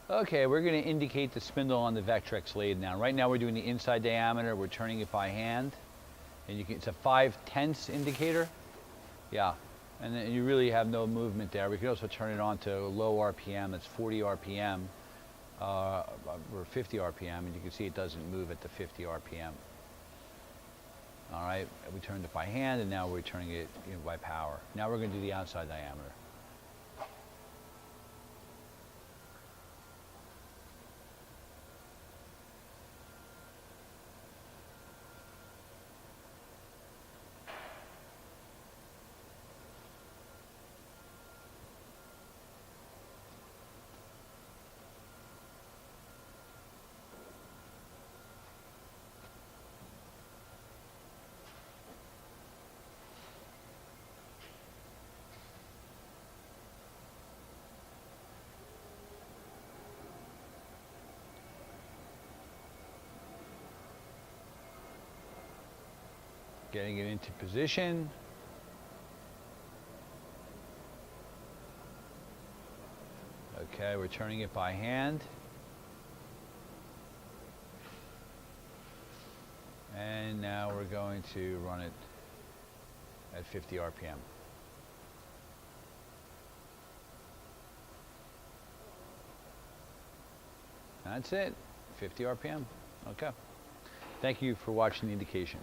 Okay, we're going to indicate the spindle on the Vectrax lathe now. Right now we're doing the inside diameter. We're turning it by hand. And it's a 5/10 indicator. Yeah, and then you really have no movement there. We could also turn it on to low RPM. That's 40 RPM or 50 RPM, and you can see it doesn't move at the 50 RPM. All right, we turned it by hand, and now we're turning it by power. Now we're going to do the outside diameter. Getting it into position. Okay, we're turning it by hand. And now we're going to run it at 50 RPM. That's it, 50 RPM. Okay. Thank you for watching the indication.